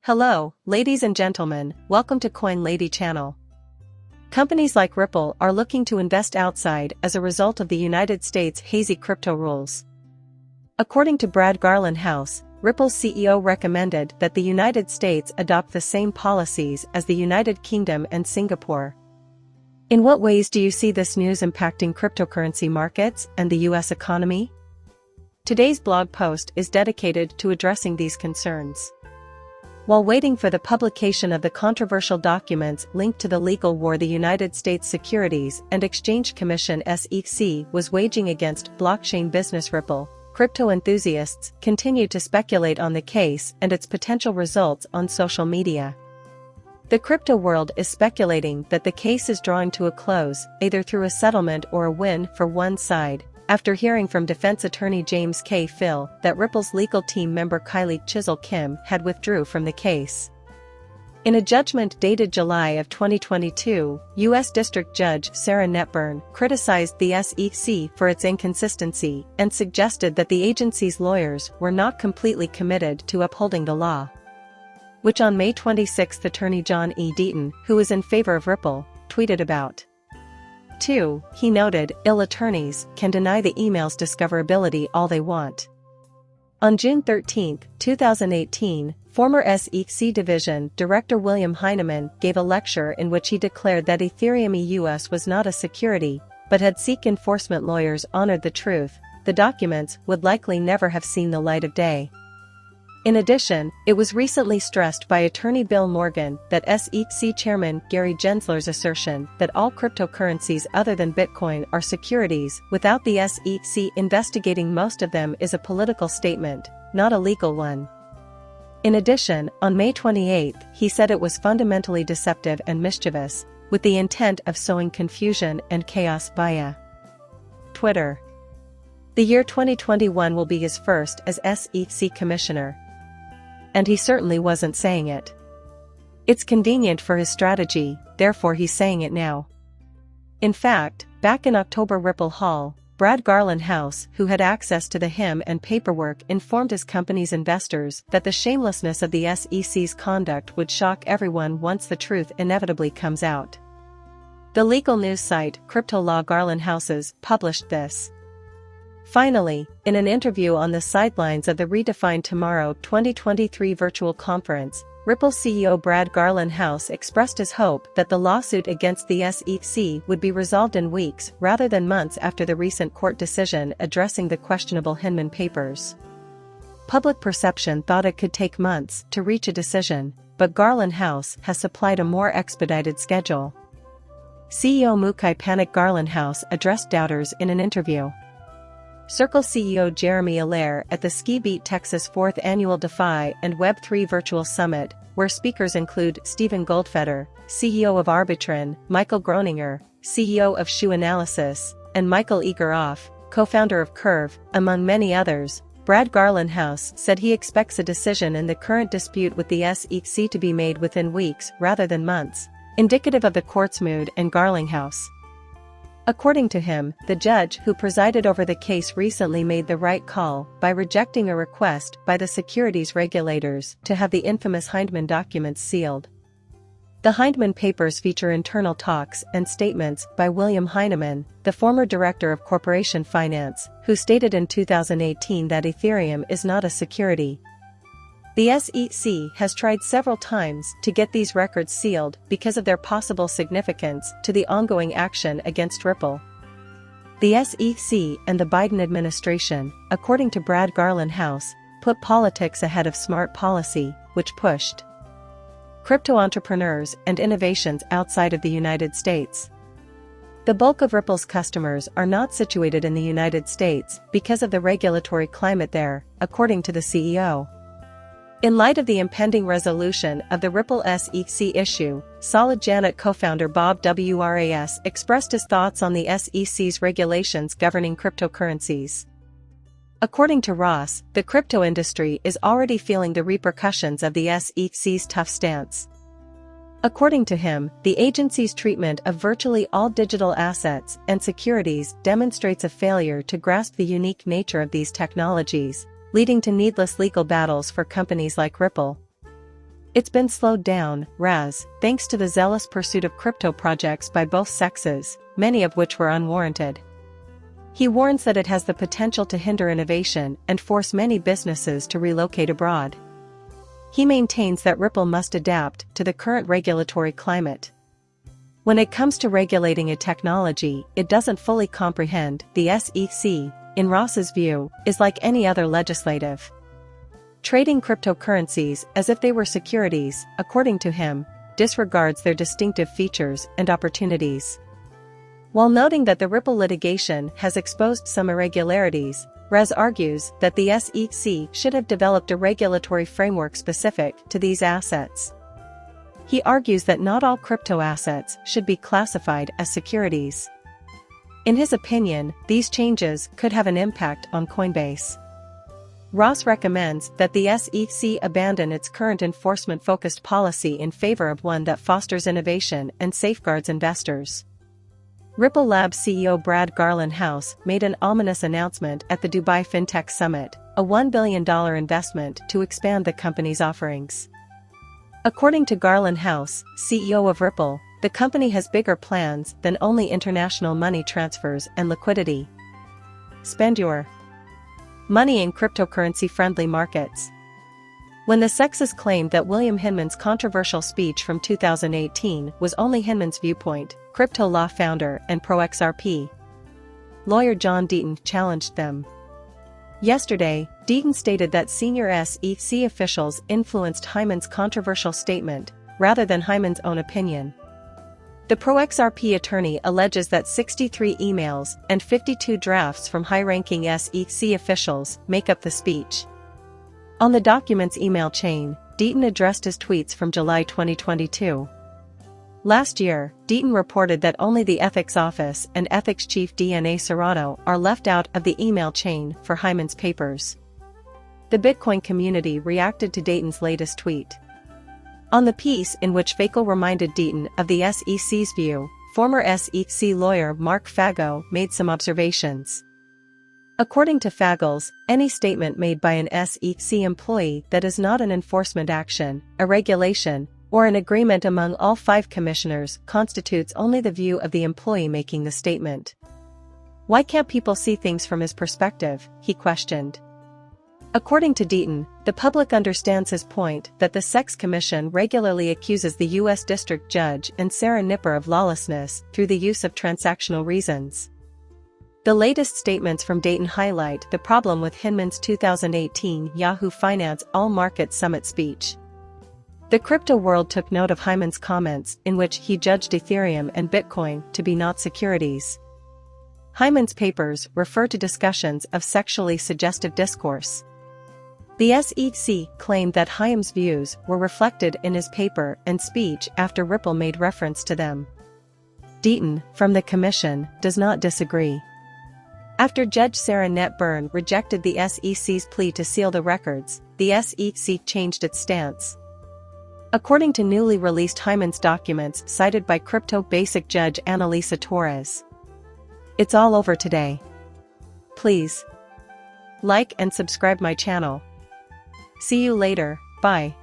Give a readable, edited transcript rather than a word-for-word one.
Hello, ladies and gentlemen, welcome to Coin Lady channel. Companies like Ripple are looking to invest outside as a result of the United States' hazy crypto rules. According to Brad Garland House, Ripple's CEO recommended that the United States adopt the same policies as the United Kingdom and Singapore. In what ways do you see this news impacting cryptocurrency markets and the US economy? Today's blog post is dedicated to addressing these concerns. While waiting for the publication of the controversial documents linked to the legal war the United States Securities and Exchange Commission (SEC) was waging against blockchain business Ripple, crypto enthusiasts continue to speculate on the case and its potential results on social media. The crypto world is speculating that the case is drawing to a close, either through a settlement or a win for one side, after hearing from defense attorney James K. Phil that Ripple's legal team member Kylie Chisel Kim had withdrew from the case. In a judgment dated July of 2022, U.S. District Judge Sarah Netburn criticized the SEC for its inconsistency and suggested that the agency's lawyers were not completely committed to upholding the law. Which on May 26 Attorney John E. Deaton, who is in favor of Ripple, tweeted about. 2. He noted, attorneys can deny the email's discoverability all they want. On June 13, 2018, former SEC Division Director William Heinemann gave a lecture in which he declared that Ethereum EUS was not a security, but had SEC enforcement lawyers honored the truth, the documents would likely never have seen the light of day. In addition, it was recently stressed by attorney Bill Morgan that SEC Chairman Gary Gensler's assertion that all cryptocurrencies other than Bitcoin are securities without the SEC investigating most of them is a political statement, not a legal one. In addition, on May 28, he said it was fundamentally deceptive and mischievous, with the intent of sowing confusion and chaos via Twitter. The year 2021 will be his first as SEC Commissioner. And he certainly wasn't saying it. It's convenient for his strategy, therefore he's saying it now. In fact, back in October Ripple Hall, Brad Garland House, who had access to the HIM and paperwork, informed his company's investors that the shamelessness of the SEC's conduct would shock everyone once the truth inevitably comes out. The legal news site, Crypto Law Garland Houses, published this. Finally, in an interview on the sidelines of the Redefine Tomorrow 2023 virtual conference, Ripple CEO Brad Garland House expressed his hope that the lawsuit against the SEC would be resolved in weeks rather than months after the recent court decision addressing the questionable Hinman papers. Public perception thought it could take months to reach a decision, but Garland House has supplied a more expedited schedule. CEO Mukai Panik Garland House addressed doubters in an interview. Circle CEO Jeremy Allaire at the Ski Beat Texas 4th Annual DeFi and Web3 Virtual Summit, where speakers include Stephen Goldfeder, CEO of Arbitrum, Michael Groninger, CEO of Shoe Analysis, and Michael Egeroff, co-founder of Curve, among many others. Brad Garland House said he expects a decision in the current dispute with the SEC to be made within weeks rather than months, indicative of the court's mood and Garland House. According to him, the judge who presided over the case recently made the right call by rejecting a request by the securities regulators to have the infamous Heinemann documents sealed. The Heinemann papers feature internal talks and statements by William Heinemann, the former director of corporation finance, who stated in 2018 that Ethereum is not a security. The SEC has tried several times to get these records sealed because of their possible significance to the ongoing action against Ripple. The SEC and the Biden administration, according to Brad Garland House, put politics ahead of smart policy, which pushed crypto entrepreneurs and innovations outside of the United States. The bulk of Ripple's customers are not situated in the United States because of the regulatory climate there, according to the CEO. In light of the impending resolution of the Ripple SEC issue, Solid Janet co-founder Bob Wras expressed his thoughts on the SEC's regulations governing cryptocurrencies. According to Ross, the crypto industry is already feeling the repercussions of the SEC's tough stance. According to him, the agency's treatment of virtually all digital assets and securities demonstrates a failure to grasp the unique nature of these technologies, leading to needless legal battles for companies like Ripple. It's been slowed down, thanks to the zealous pursuit of crypto projects by both sexes, many of which were unwarranted. He warns that it has the potential to hinder innovation and force many businesses to relocate abroad. He maintains that Ripple must adapt to the current regulatory climate. When it comes to regulating a technology it doesn't fully comprehend, the SEC, in Ross's view, is like any other legislative. Trading cryptocurrencies as if they were securities, according to him, disregards their distinctive features and opportunities. While noting that the Ripple litigation has exposed some irregularities, Ross argues that the SEC should have developed a regulatory framework specific to these assets. He argues that not all crypto assets should be classified as securities. In his opinion, these changes could have an impact on Coinbase. Ross recommends that the SEC abandon its current enforcement-focused policy in favor of one that fosters innovation and safeguards investors. Ripple Labs CEO Brad Garlinghouse made an ominous announcement at the Dubai FinTech Summit, a $1 billion investment to expand the company's offerings. According to Garlinghouse, CEO of Ripple, the company has bigger plans than only international money transfers and liquidity. Spend your money in cryptocurrency-friendly markets. When the sexes claimed that William Hinman's controversial speech from 2018 was only Hinman's viewpoint, crypto law founder and pro-XRP lawyer John Deaton challenged them. Yesterday, Deaton stated that senior SEC officials influenced Hyman's controversial statement, rather than Hyman's own opinion. The pro-XRP attorney alleges that 63 emails and 52 drafts from high-ranking SEC officials make up the speech. On the document's email chain, Deaton addressed his tweets from July 2022. Last year, Deaton reported that only the ethics office and ethics chief DNA Serrano are left out of the email chain for Hyman's papers. The Bitcoin community reacted to Deaton's latest tweet. On the piece in which Fakel reminded Deaton of the SEC's view, former SEC lawyer Mark Fago made some observations. According to Fagles, any statement made by an SEC employee that is not an enforcement action, a regulation, or an agreement among all 5 commissioners constitutes only the view of the employee making the statement. Why can't people see things from his perspective, he questioned. According to Deaton, the public understands his point that the Sex Commission regularly accuses the U.S. District Judge and Sarah Nipper of lawlessness through the use of transactional reasons. The latest statements from Deaton highlight the problem with Hinman's 2018 Yahoo Finance All Market Summit speech. The crypto world took note of Hyman's comments in which he judged Ethereum and Bitcoin to be not securities. Hyman's papers refer to discussions of sexually suggestive discourse. The SEC claimed that Hyman's views were reflected in his paper and speech after Ripple made reference to them. Deaton, from the Commission, does not disagree. After Judge Sarah Net-Byrne rejected the SEC's plea to seal the records, the SEC changed its stance. According to newly released Hyman's documents cited by Crypto Basic Judge Annalisa Torres, it's all over today. Please like and subscribe my channel. See you later, bye.